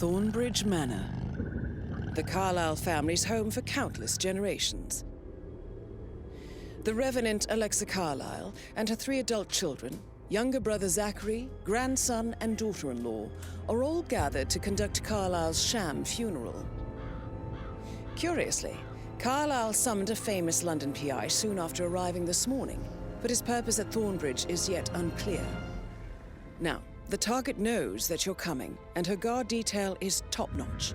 Thornbridge Manor, the Carlyle family's home for countless generations. The Revenant Alexa Carlyle and her 3 adult children, younger brother Zachary, grandson and daughter-in-law, are all gathered to conduct Carlyle's sham funeral. Curiously, Carlyle summoned a famous London PI soon after arriving this morning, but his purpose at Thornbridge is yet unclear. Now, the target knows that you're coming, and her guard detail is top-notch.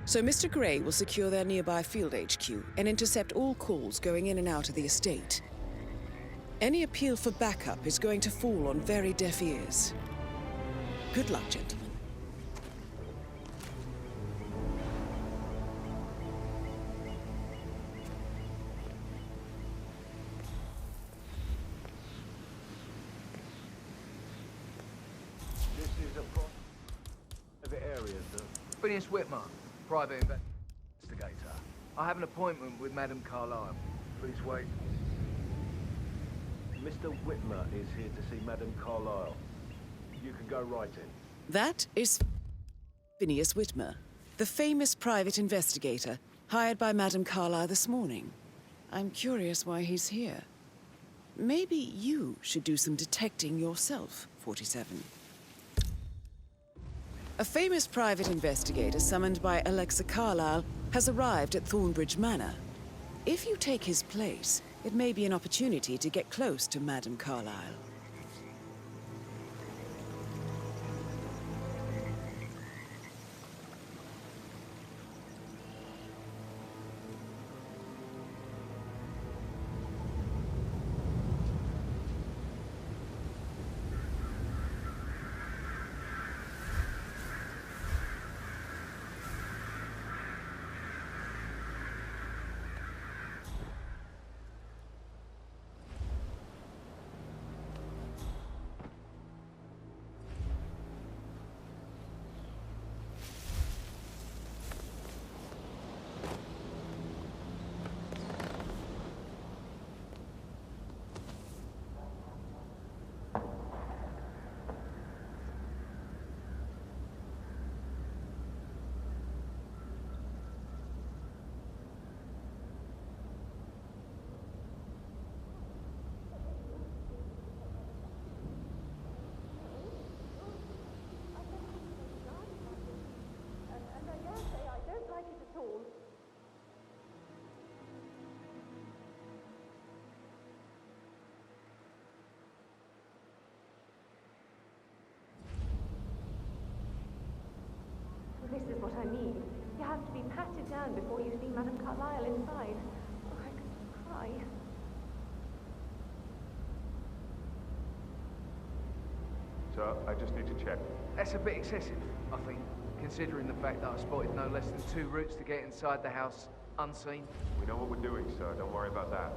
So Mr. Gray will secure their nearby field HQ and intercept all calls going in and out of the estate. Any appeal for backup is going to fall on very deaf ears. Good luck, gentlemen. This is a private area, sir. Phineas Whitman, private investigator. I have an appointment with Madame Carlyle. Please wait. Mr. Whitmer is here to see Madame Carlyle. You can go right in. That is Phineas Whitmer, the famous private investigator hired by Madame Carlyle this morning. I'm curious why he's here. Maybe you should do some detecting yourself, 47. A famous private investigator summoned by Alexa Carlyle has arrived at Thornbridge Manor. If you take his place, it may be an opportunity to get close to Madame Carlyle. This is what I mean. You have to be patted down before you see Madame Carlyle inside. Oh, I could cry. Sir, I just need to check. That's a bit excessive, I think, considering the fact that I spotted no less than 2 routes to get inside the house unseen. We know what we're doing, sir. Don't worry about that.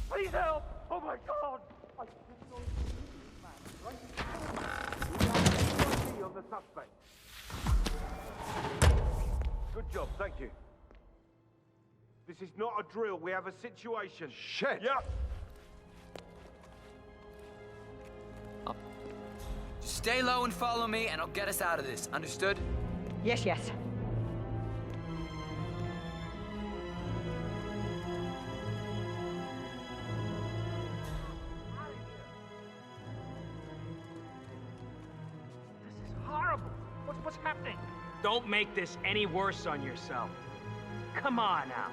Please help! Oh my God! I just saw this man, right? On the suspect. Good job, thank you. This is not a drill. We have a situation. Shit! Yep. Just stay low and follow me, and I'll get us out of this. Understood? Yes, yes. This is horrible. What's happening? Don't make this any worse on yourself. Come on now.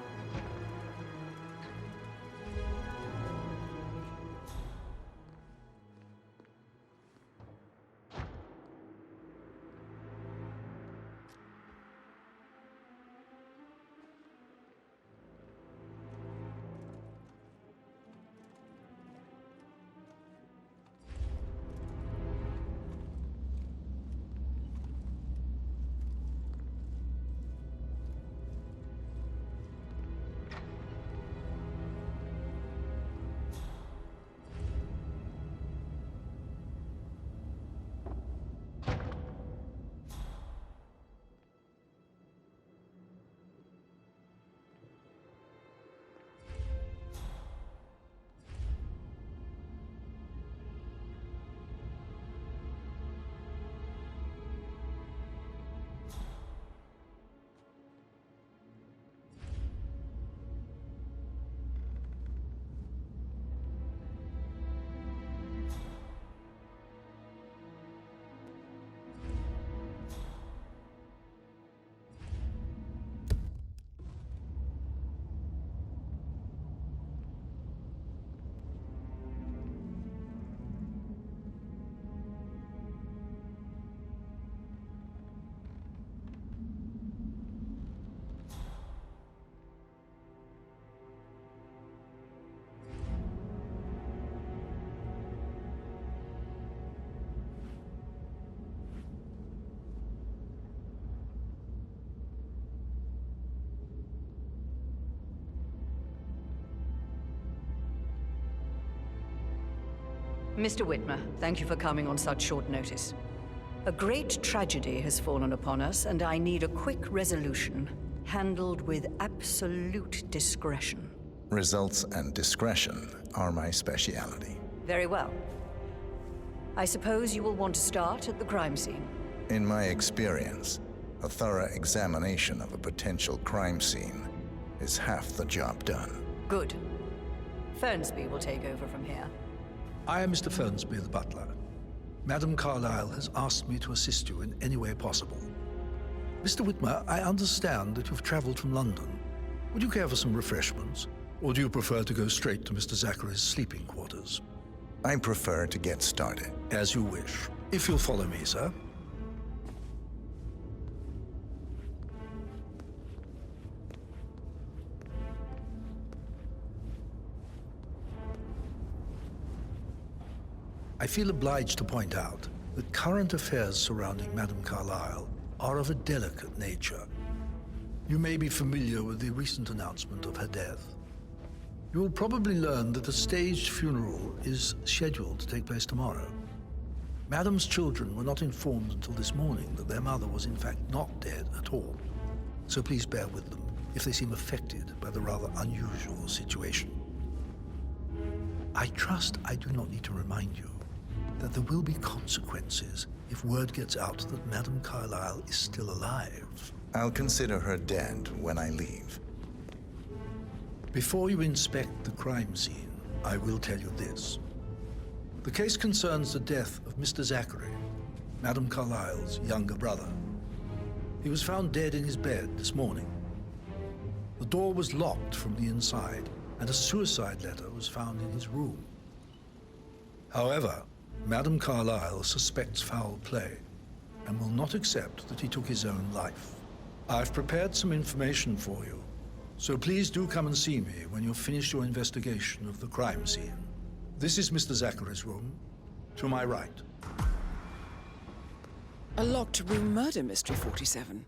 Mr. Whitmer, thank you for coming on such short notice. A great tragedy has fallen upon us, and I need a quick resolution, handled with absolute discretion. Results and discretion are my speciality. Very well. I suppose you will want to start at the crime scene. In my experience, a thorough examination of a potential crime scene is half the job done. Good. Fernsby will take over from here. I am Mr. Fernsby, the butler. Madame Carlyle has asked me to assist you in any way possible. Mr. Whitmer, I understand that you've traveled from London. Would you care for some refreshments? Or do you prefer to go straight to Mr. Zachary's sleeping quarters? I prefer to get started. As you wish. If you'll follow me, sir. I feel obliged to point out that current affairs surrounding Madame Carlyle are of a delicate nature. You may be familiar with the recent announcement of her death. You will probably learn that a staged funeral is scheduled to take place tomorrow. Madame's children were not informed until this morning that their mother was in fact not dead at all. So please bear with them if they seem affected by the rather unusual situation. I trust I do not need to remind you that there will be consequences if word gets out that Madame Carlyle is still alive. I'll consider her dead when I leave. Before you inspect the crime scene, I will tell you this. The case concerns the death of Mr. Zachary, Madame Carlyle's younger brother. He was found dead in his bed this morning. The door was locked from the inside, and a suicide letter was found in his room. However, Madame Carlyle suspects foul play and will not accept that he took his own life. I've prepared some information for you, so please do come and see me when you've finished your investigation of the crime scene. This is Mr. Zachary's room, to my right. A locked room murder mystery, 47.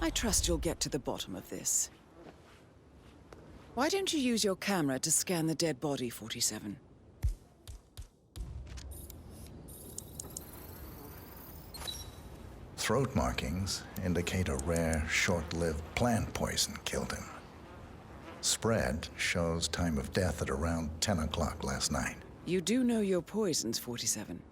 I trust you'll get to the bottom of this. Why don't you use your camera to scan the dead body, 47? Throat markings indicate a rare, short-lived plant poison killed him. Spread shows time of death at around 10 o'clock last night. You do know your poisons, 47.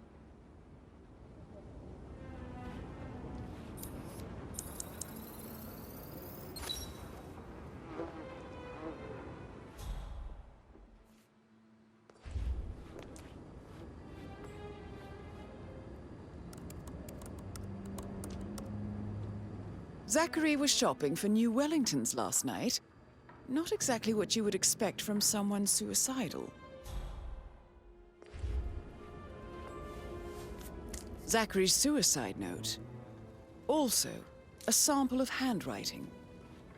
Zachary was shopping for new Wellingtons last night. Not exactly what you would expect from someone suicidal. Zachary's suicide note. Also, a sample of handwriting.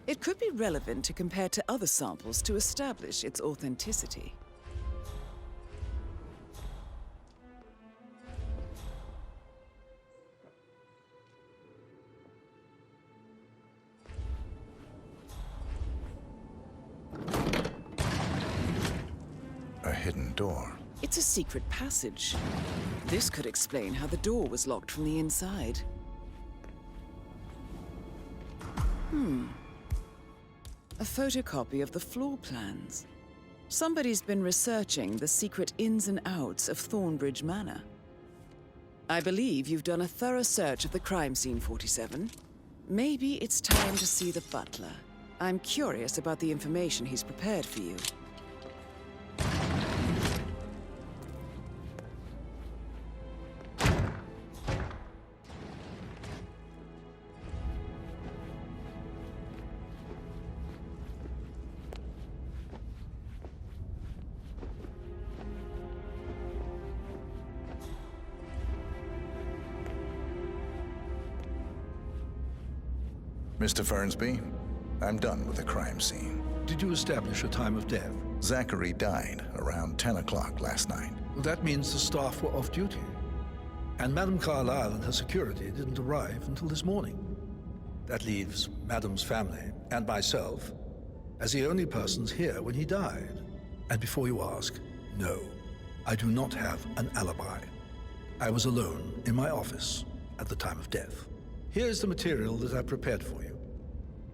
It could be relevant to compare to other samples to establish its authenticity. A hidden door. It's a secret passage. This could explain how the door was locked from the inside. A photocopy of the floor plans. Somebody's been researching the secret ins and outs of Thornbridge Manor. I believe you've done a thorough search of the crime scene, 47. Maybe it's time to see the butler. I'm curious about the information he's prepared for you. Mr. Fernsby, I'm done with the crime scene. Did you establish a time of death? Zachary died around 10 o'clock last night. Well, that means the staff were off duty. And Madame Carlyle and her security didn't arrive until this morning. That leaves Madame's family and myself as the only persons here when he died. And before you ask, no. I do not have an alibi. I was alone in my office at the time of death. Here's the material that I've prepared for you.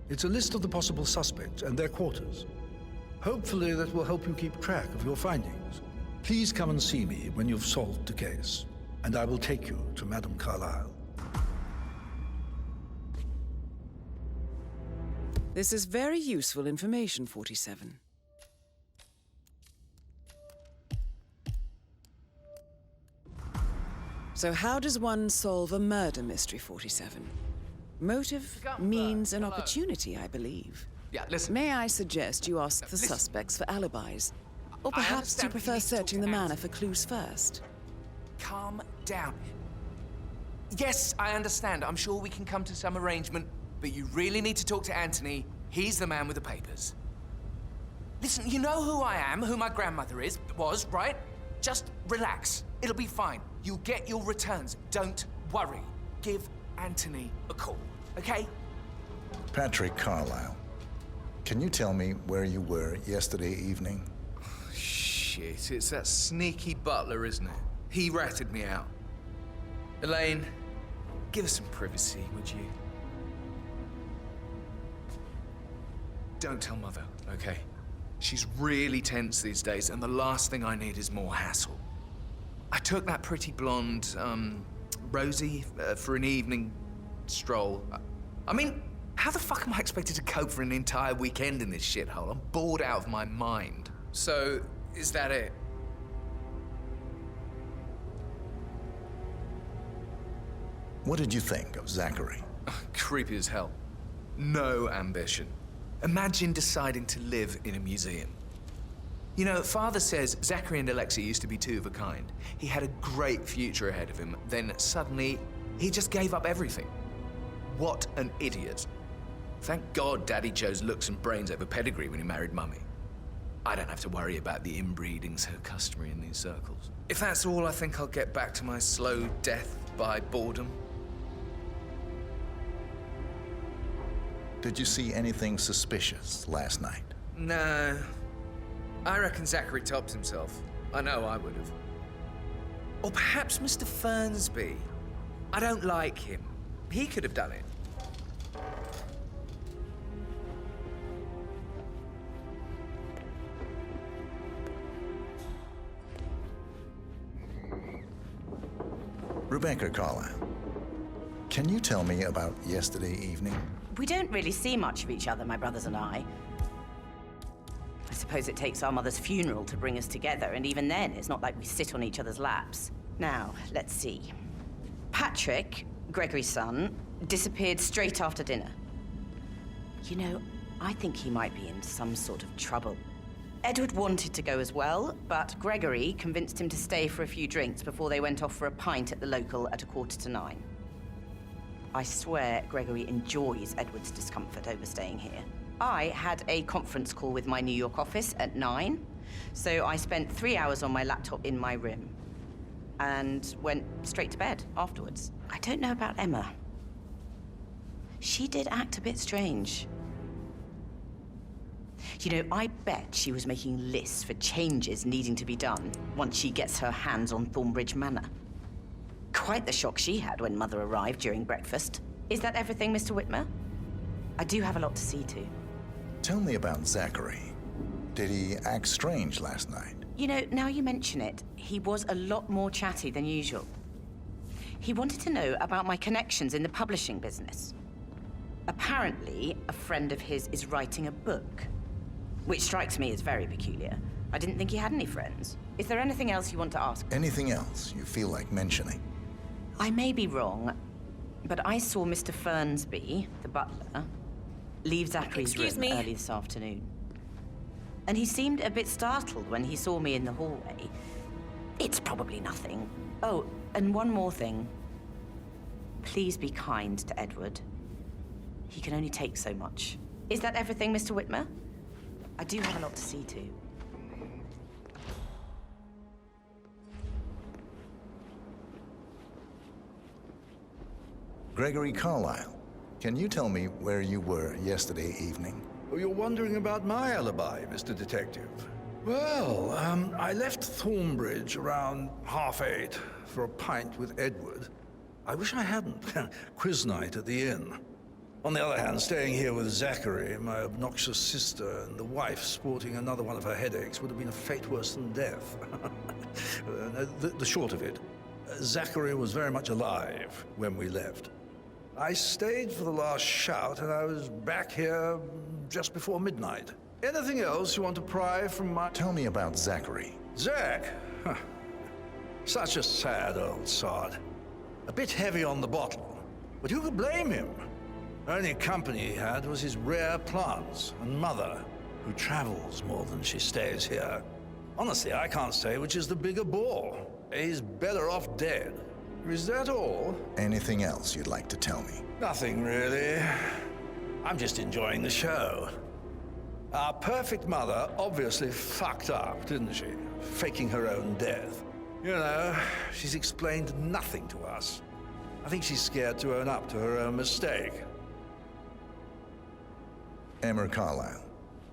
It's a list of the possible suspects and their quarters. Hopefully that will help you keep track of your findings. Please come and see me when you've solved the case, and I will take you to Madame Carlyle. This is very useful information, 47. So how does one solve a murder mystery, 47? Motive, means, and opportunity, I believe. Yeah, listen. May I suggest you ask the suspects for alibis? Or perhaps do you prefer searching the manor for clues first? Calm down. Yes, I understand. I'm sure we can come to some arrangement, but you really need to talk to Anthony. He's the man with the papers. Listen, you know who I am, who my grandmother was, right? Just relax. It'll be fine. You'll get your returns. Don't worry. Give Anthony a call, okay? Patrick Carlyle, can you tell me where you were yesterday evening? Shit, it's that sneaky butler, isn't it? He ratted me out. Elaine, give us some privacy, would you? Don't tell Mother, okay? She's really tense these days, and the last thing I need is more hassle. I took that pretty blonde, Rosie, for an evening stroll. I mean, how the fuck am I expected to cope for an entire weekend in this shithole? I'm bored out of my mind. So, is that it? What did you think of Zachary? Creepy as hell. No ambition. Imagine deciding to live in a museum. You know, Father says Zachary and Alexia used to be two of a kind. He had a great future ahead of him, then suddenly, he just gave up everything. What an idiot. Thank God Daddy chose looks and brains over pedigree when he married Mummy. I don't have to worry about the inbreeding so customary in these circles. If that's all, I think I'll get back to my slow death by boredom. Did you see anything suspicious last night? No. I reckon Zachary topped himself. I know I would have. Or perhaps Mr. Fernsby. I don't like him. He could have done it. Rebecca Carlyle, can you tell me about yesterday evening? We don't really see much of each other, my brothers and I. I suppose it takes our mother's funeral to bring us together, and even then, it's not like we sit on each other's laps. Now, let's see. Patrick, Gregory's son, disappeared straight after dinner. You know, I think he might be in some sort of trouble. Edward wanted to go as well, but Gregory convinced him to stay for a few drinks before they went off for a pint at the local at 9:15. I swear Gregory enjoys Edward's discomfort over staying here. I had a conference call with my New York office at 9, so I spent 3 hours on my laptop in my room and went straight to bed afterwards. I don't know about Emma. She did act a bit strange. You know, I bet she was making lists for changes needing to be done once she gets her hands on Thornbridge Manor. Quite the shock she had when Mother arrived during breakfast. Is that everything, Mr. Whitmer? I do have a lot to see to. Tell me about Zachary. Did he act strange last night? You know, now you mention it, he was a lot more chatty than usual. He wanted to know about my connections in the publishing business. Apparently, a friend of his is writing a book, which strikes me as very peculiar. I didn't think he had any friends. Is there anything else you want to ask? Anything else you feel like mentioning? I may be wrong, but I saw Mr. Fernsby, the butler, leave Zachary's room early this afternoon. And he seemed a bit startled when he saw me in the hallway. It's probably nothing. Oh, and one more thing. Please be kind to Edward. He can only take so much. Is that everything, Mr. Whitmer? I do have a lot to see to. Gregory Carlyle, can you tell me where you were yesterday evening? Oh, you're wondering about my alibi, Mr. Detective. Well, I left Thornbridge around 8:30 for a pint with Edward. I wish I hadn't. Quiz night at the inn. On the other hand, staying here with Zachary, my obnoxious sister, and the wife sporting another one of her headaches would have been a fate worse than death. The short of it, Zachary was very much alive when we left. I stayed for the last shout, and I was back here just before midnight. Anything else you want to pry from my... Tell me about Zachary. Zach? Huh. Such a sad old sod. A bit heavy on the bottle, but who could blame him? The only company he had was his rare plants and mother, who travels more than she stays here. Honestly, I can't say which is the bigger bore. He's better off dead. Is that all? Anything else you'd like to tell me? Nothing, really. I'm just enjoying the show. Our perfect mother obviously fucked up, didn't she? Faking her own death. You know, she's explained nothing to us. I think she's scared to own up to her own mistake. Emma Carlyle,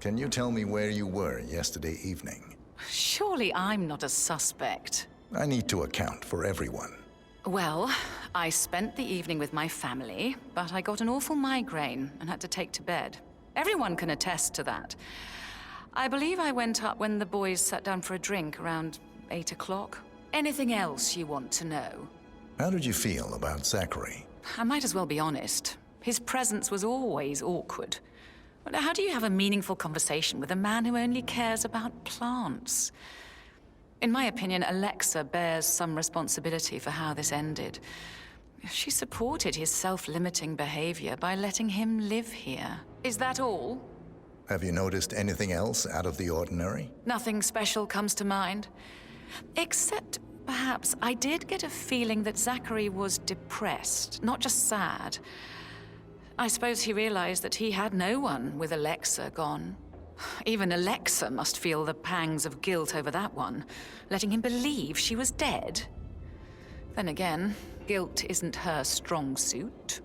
can you tell me where you were yesterday evening? Surely I'm not a suspect. I need to account for everyone. Well, I spent the evening with my family, but I got an awful migraine and had to take to bed. Everyone can attest to that. I believe I went up when the boys sat down for a drink around 8 o'clock. Anything else you want to know? How did you feel about Zachary? I might as well be honest. His presence was always awkward. How do you have a meaningful conversation with a man who only cares about plants? In my opinion, Alexa bears some responsibility for how this ended. She supported his self-limiting behavior by letting him live here. Is that all? Have you noticed anything else out of the ordinary? Nothing special comes to mind. Except, perhaps, I did get a feeling that Zachary was depressed, not just sad. I suppose he realized that he had no one with Alexa gone. Even Alexa must feel the pangs of guilt over that one, letting him believe she was dead. Then again, guilt isn't her strong suit.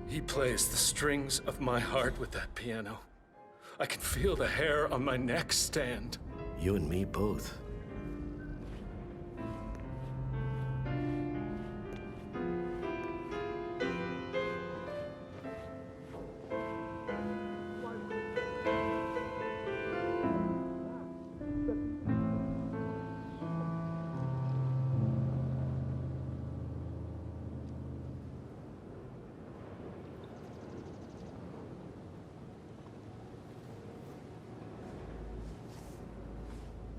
He plays the strings of my heart with that piano. I can feel the hair on my neck stand. You and me both.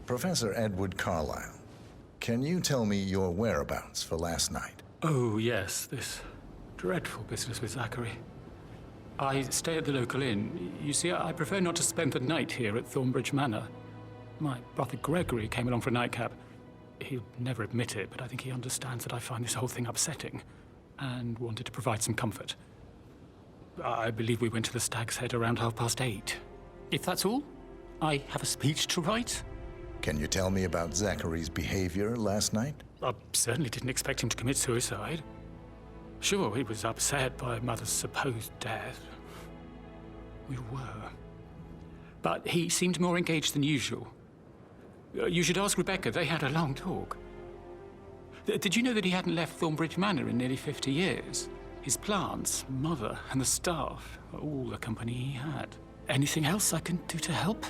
Professor Edward Carlyle, can you tell me your whereabouts for last night? Oh, yes, this dreadful business with Zachary. I stay at the local inn. You see, I prefer not to spend the night here at Thornbridge Manor. My brother Gregory came along for a nightcap. He'll never admit it, but I think he understands that I find this whole thing upsetting and wanted to provide some comfort. I believe we went to the Stag's Head around 8:30. If that's all, I have a speech to write. Can you tell me about Zachary's behavior last night? I certainly didn't expect him to commit suicide. Sure, he was upset by Mother's supposed death. We were. But he seemed more engaged than usual. You should ask Rebecca. They had a long talk. Did you know that he hadn't left Thornbridge Manor in nearly 50 years? His plants, Mother, and the staff are all the company he had. Anything else I can do to help?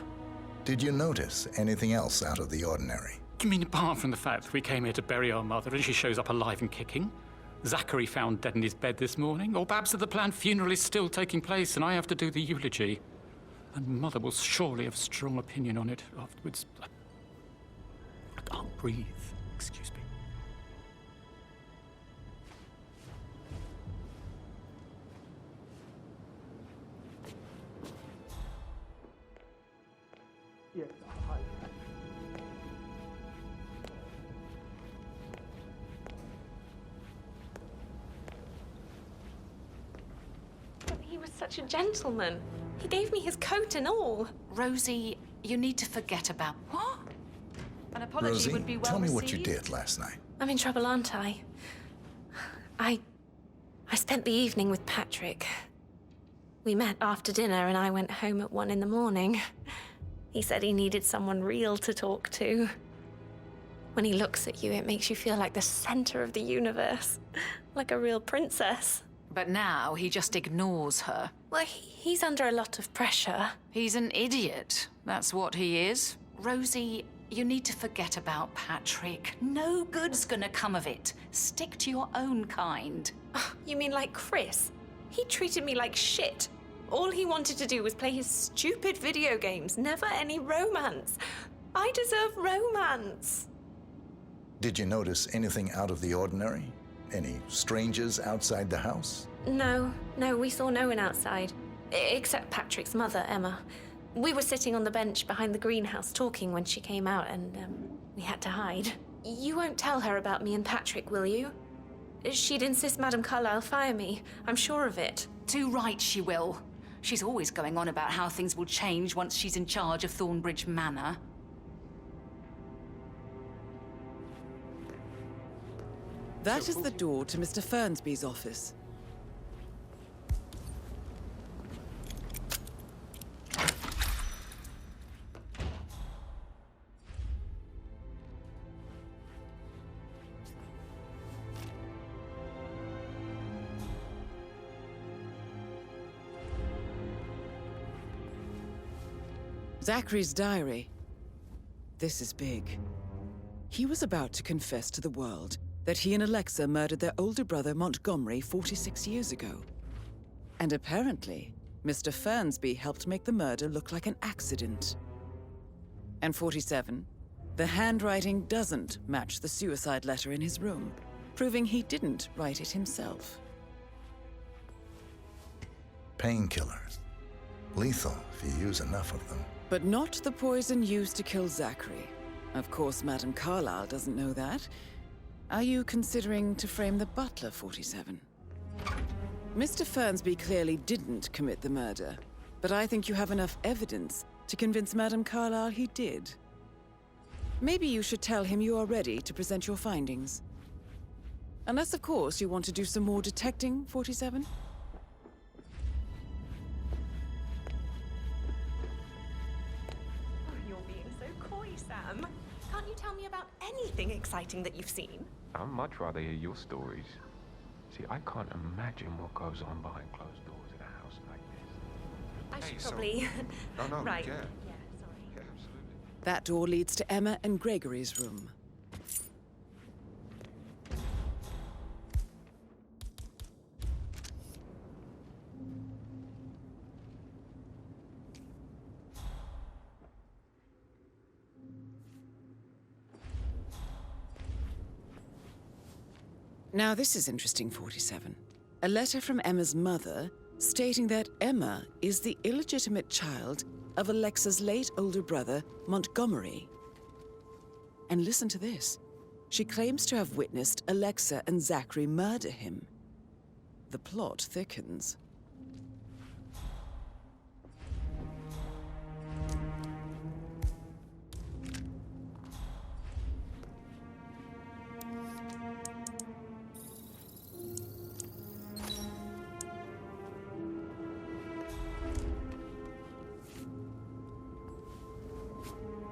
Did you notice anything else out of the ordinary? You mean apart from the fact that we came here to bury our mother and she shows up alive and kicking? Zachary found dead in his bed this morning? Or perhaps that the planned funeral is still taking place and I have to do the eulogy? And Mother will surely have a strong opinion on it afterwards. I can't breathe. Excuse me. Yes, hi. But he was such a gentleman. He gave me his coat and all. Rosie, you need to forget about... What? An apology Rosie, would be well tell me what you received. did last night. I'm in trouble, aren't I? I spent the evening with Patrick. We met after dinner and I went home at 1 in the morning. He said he needed someone real to talk to. When he looks at you, it makes you feel like the center of the universe. Like a real princess. But now he just ignores her. Well, he's under a lot of pressure. He's an idiot. That's what he is. Rosie, you need to forget about Patrick. No good's gonna come of it. Stick to your own kind. You mean like Chris? He treated me like shit. All he wanted to do was play his stupid video games, never any romance. I deserve romance. Did you notice anything out of the ordinary? Any strangers outside the house? No, we saw no one outside. Except Patrick's mother, Emma. We were sitting on the bench behind the greenhouse talking when she came out and we had to hide. You won't tell her about me and Patrick, will you? She'd insist Madame Carlyle fire me. I'm sure of it. Too right she will. She's always going on about how things will change once she's in charge of Thornbridge Manor. That is the door to Mr. Fernsby's office. Zachary's diary. This is big. He was about to confess to the world that he and Alexa murdered their older brother Montgomery 46 years ago. And apparently, Mr. Fernsby helped make the murder look like an accident. And 47, the handwriting doesn't match the suicide letter in his room, proving he didn't write it himself. Painkillers. Lethal if you use enough of them. But not the poison used to kill Zachary. Of course, Madame Carlyle doesn't know that. Are you considering to frame the butler, 47? Mr. Fernsby clearly didn't commit the murder, but I think you have enough evidence to convince Madame Carlyle he did. Maybe you should tell him you are ready to present your findings. Unless, of course, you want to do some more detecting, 47? Sam, can't you tell me about anything exciting that you've seen? I'd much rather hear your stories. See, I can't imagine what goes on behind closed doors in a house like this. I should probably... No, right. yeah. Yeah, sorry. Yeah, absolutely. That door leads to Emma and Gregory's room. Now this is interesting, 47. A letter from Emma's mother stating that Emma is the illegitimate child of Alexa's late older brother, Montgomery. And listen to this. She claims to have witnessed Alexa and Zachary murder him. The plot thickens.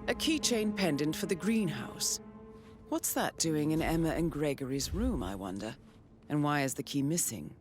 A keychain pendant for the greenhouse. What's that doing in Emma and Gregory's room, I wonder? And why is the key missing?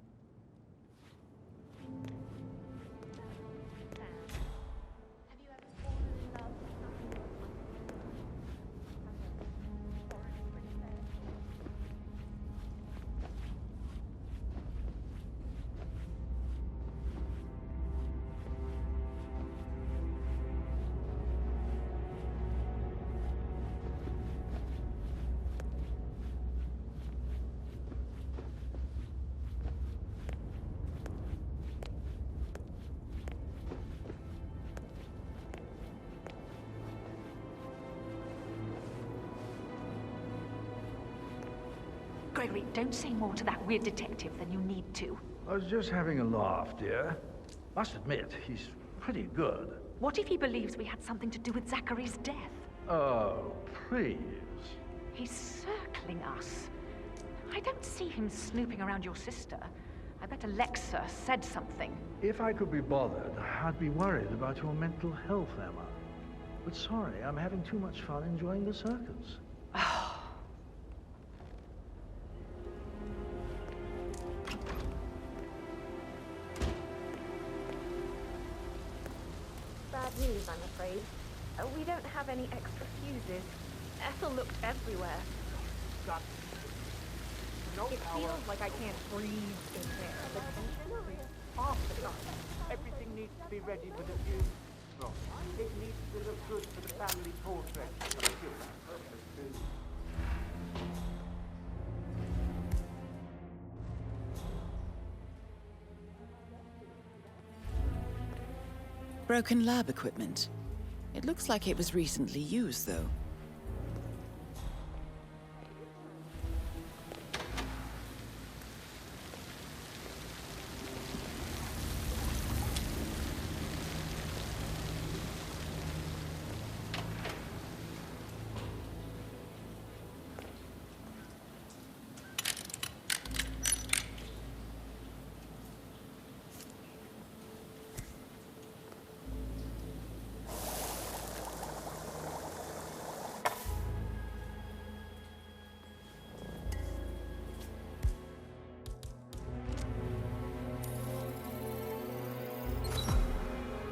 Gregory, don't say more to that weird detective than you need to. I was just having a laugh, dear. Must admit, he's pretty good. What if he believes we had something to do with Zachary's death? Oh, please. He's circling us. I don't see him snooping around your sister. I bet Alexa said something. If I could be bothered, I'd be worried about your mental health, Emma. But sorry, I'm having too much fun enjoying the circus. Bad news, I'm afraid. We don't have any extra fuses. Ethel looked everywhere. God. No It power. feels like I can't breathe in there. The tension is Half the time. Everything needs to be ready for the funeral. It needs to look good for the family portrait. Broken lab equipment. It looks like it was recently used, though.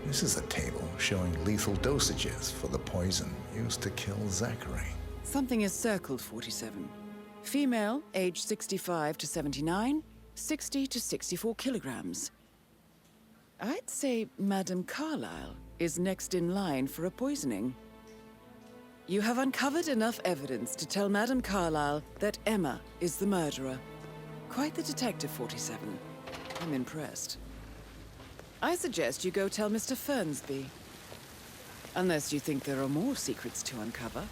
This is a table showing lethal dosages for the poison used to kill Zachary. Something is circled, 47. Female, age 65 to 79, 60 to 64 kilograms. I'd say Madame Carlyle is next in line for a poisoning. You have uncovered enough evidence to tell Madame Carlyle that Emma is the murderer. Quite the detective, 47. I'm impressed. I suggest you go tell Mr. Fernsby. Unless you think there are more secrets to uncover.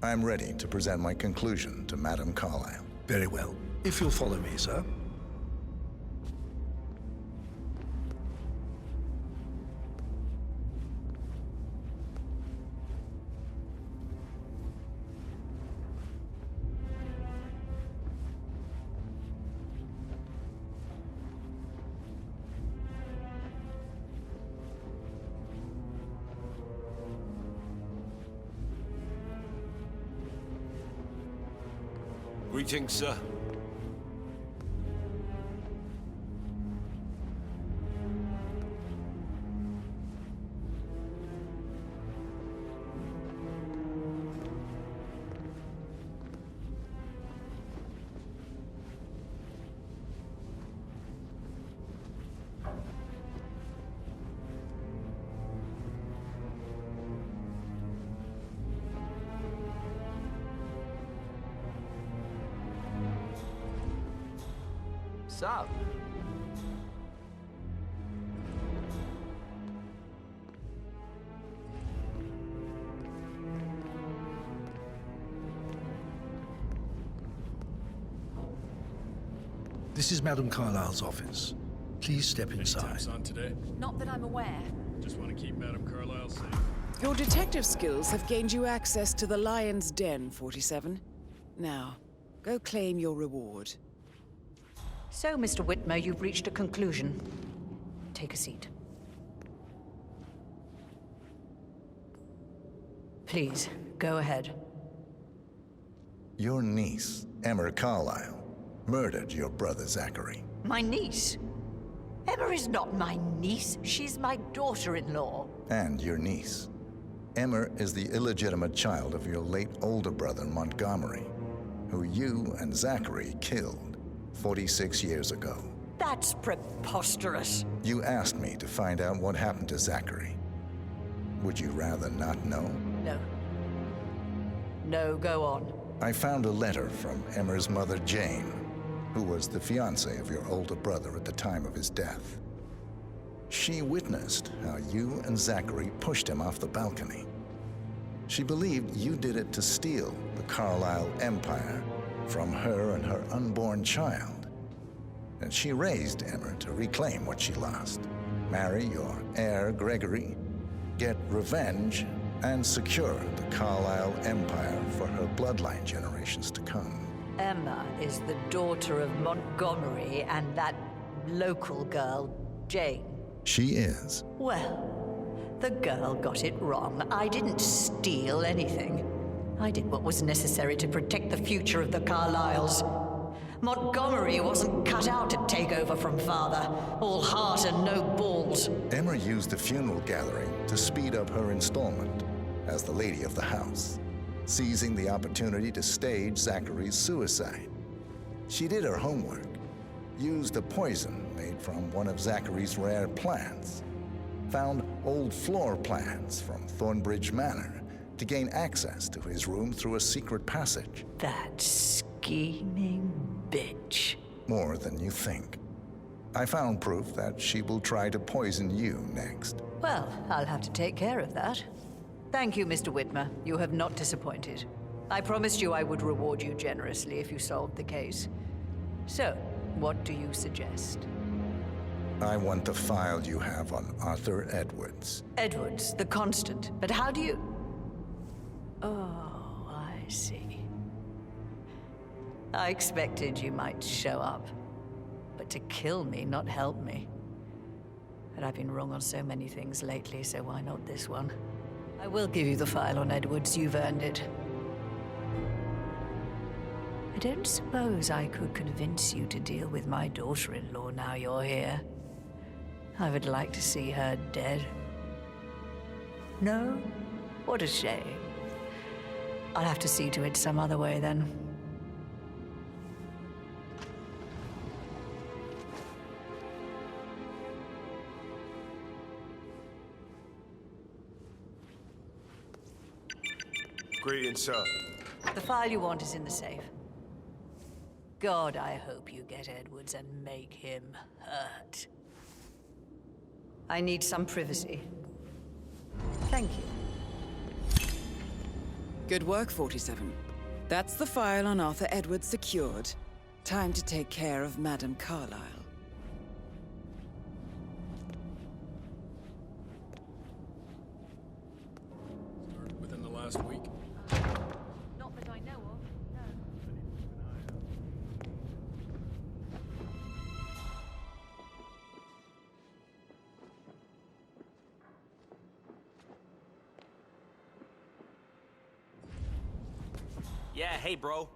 I'm ready to present my conclusion to Madame Carlyle. Very well. If you'll follow me, sir. Greetings, sir. Sup? This is Madame Carlyle's office. Please step inside. On today? Not that I'm aware. Just want to keep Madame Carlyle safe. Your detective skills have gained you access to the Lion's Den, 47. Now, go claim your reward. So, Mr. Whitmer, you've reached a conclusion. Take a seat. Please, go ahead. Your niece, Emma Carlyle, murdered your brother Zachary. My niece? Emma is not my niece. She's my daughter-in-law. And your niece. Emma is the illegitimate child of your late older brother, Montgomery, who you and Zachary killed 46 years ago. That's preposterous. You asked me to find out what happened to Zachary. Would you rather not know? No. No, go on. I found a letter from Emma's mother, Jane, who who was the fiancée of your older brother at the time of his death. She witnessed how you and Zachary pushed him off the balcony. She believed you did it to steal the Carlisle empire from her and her unborn child. And she raised Emmer to reclaim what she lost, marry your heir Gregory, get revenge, and secure the Carlisle empire for her bloodline generations to come. Emma is the daughter of Montgomery and that local girl, Jane. She is. Well, the girl got it wrong. I didn't steal anything. I did what was necessary to protect the future of the Carlyles. Montgomery wasn't cut out to take over from Father, all heart and no balls. Emma used the funeral gathering to speed up her installment as the lady of the house, seizing the opportunity to stage Zachary's suicide. She did her homework, used a poison made from one of Zachary's rare plants, found old floor plans from Thornbridge Manor to gain access to his room through a secret passage. That scheming bitch. More than you think. I found proof that she will try to poison you next. Well, I'll have to take care of that. Thank you, Mr. Whitmer. You have not disappointed. I promised you I would reward you generously if you solved the case. So, what do you suggest? I want the file you have on Arthur Edwards. Edwards, the constant. But how do you... Oh, I see. I expected you might show up. But to kill me, not help me. But I've been wrong on so many things lately, so why not this one? I will give you the file on Edwards. You've earned it. I don't suppose I could convince you to deal with my daughter-in-law now you're here. I would like to see her dead. No? What a shame. I'll have to see to it some other way then. Greetings, sir. The file you want is in the safe. God, I hope you get Edwards and make him hurt. I need some privacy. Thank you. Good work, 47. That's the file on Arthur Edwards secured. Time to take care of Madame Carlisle. Started within the last week. Not that I know of, no. Yeah, hey, bro.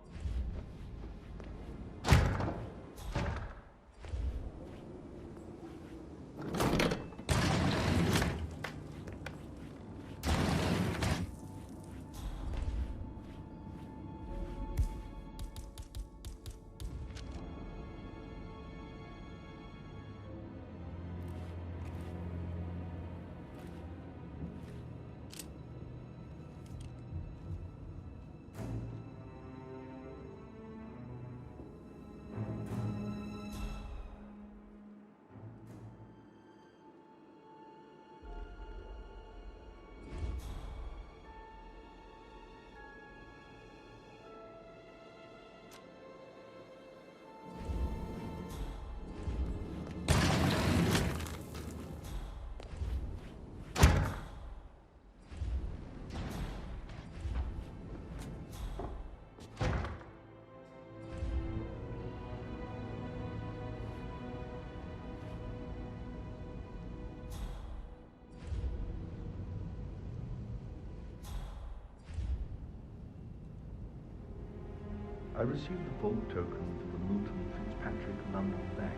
I received the vault token for the Moulton Fitzpatrick London Bank.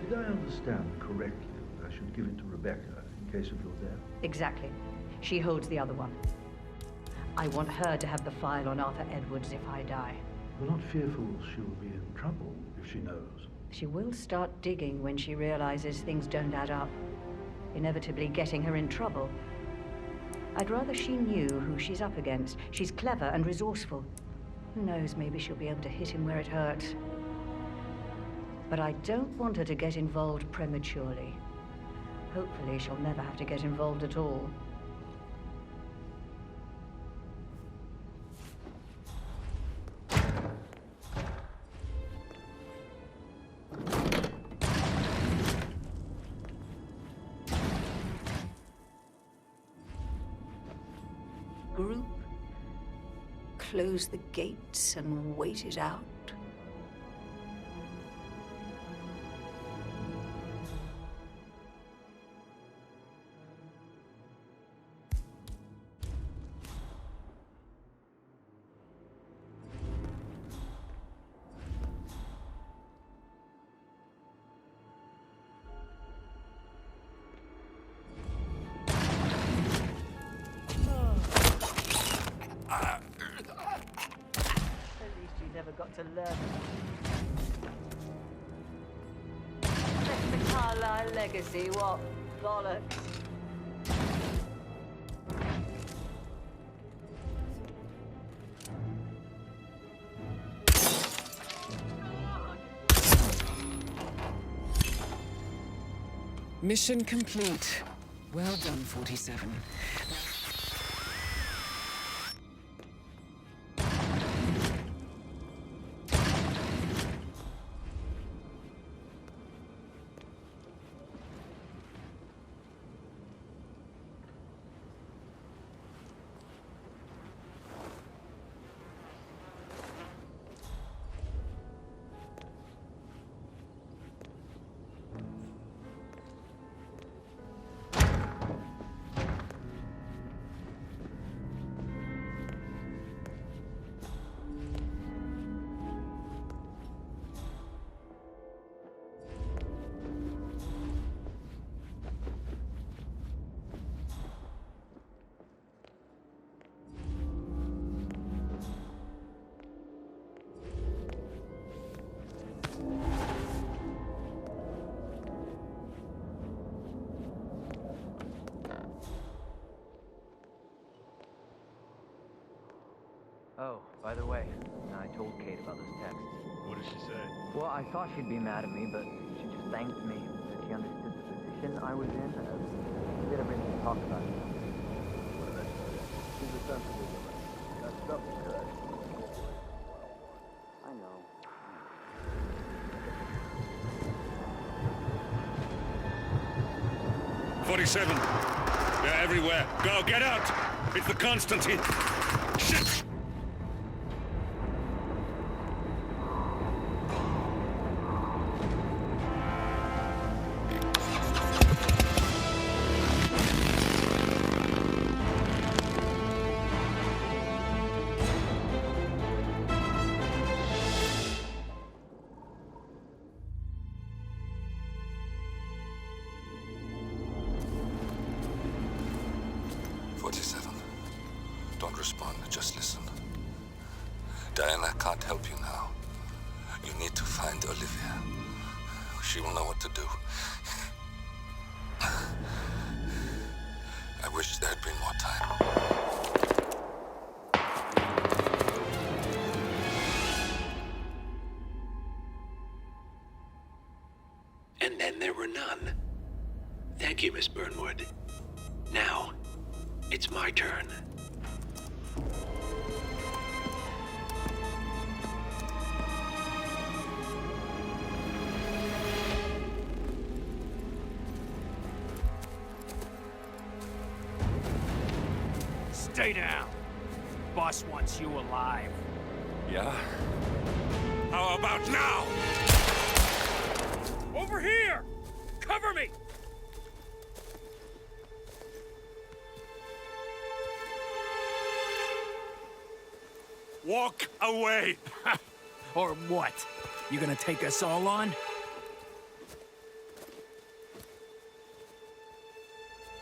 Did I understand correctly that I should give it to Rebecca in case of your death? Exactly. She holds the other one. I want her to have the file on Arthur Edwards if I die. You're not fearful she'll be in trouble if she knows? She will start digging when she realizes things don't add up, inevitably getting her in trouble. I'd rather she knew who she's up against. She's clever and resourceful. Who knows, maybe she'll be able to hit him where it hurts. But I don't want her to get involved prematurely. Hopefully, she'll never have to get involved at all. Group, close the gates and wait it out. To learn. That's the Carlisle legacy, what bollocks. Mission complete. Well done, 47. Oh, by the way, I told Kate about those texts. What did she say? Well, I thought she'd be mad at me, but she just thanked me. Said she understood the position I was in. We did everything to talk about it. She's a sensible woman. That stuff is good. I know. 47. They're everywhere. Go, get out! It's the Constantine. Shit! Don't respond, just listen. Diana can't help you now. You need to find Olivia. She will know what to do. I wish there had been more time. And then there were none. Thank you, Miss Burnwood. Now, it's my turn. Stay down. Boss wants you alive. Yeah? How about now? Over here! Cover me! Walk away! Or what? You gonna take us all on?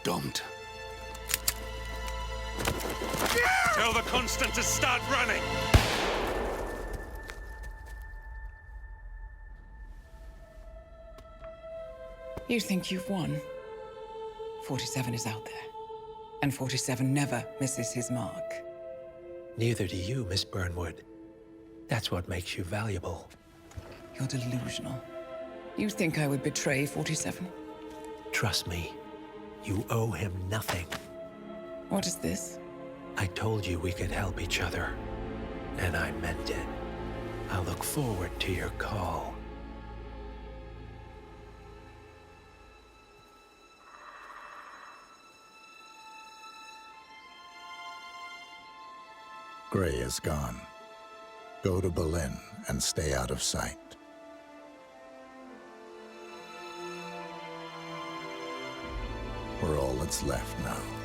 Don't. Tell the Constant to start running! You think you've won? 47 is out there. And 47 never misses his mark. Neither do you, Miss Burnwood. That's what makes you valuable. You're delusional. You think I would betray 47? Trust me, you owe him nothing. What is this? I told you we could help each other, and I meant it. I look forward to your call. Gray is gone. Go to Berlin and stay out of sight. We're all that's left now.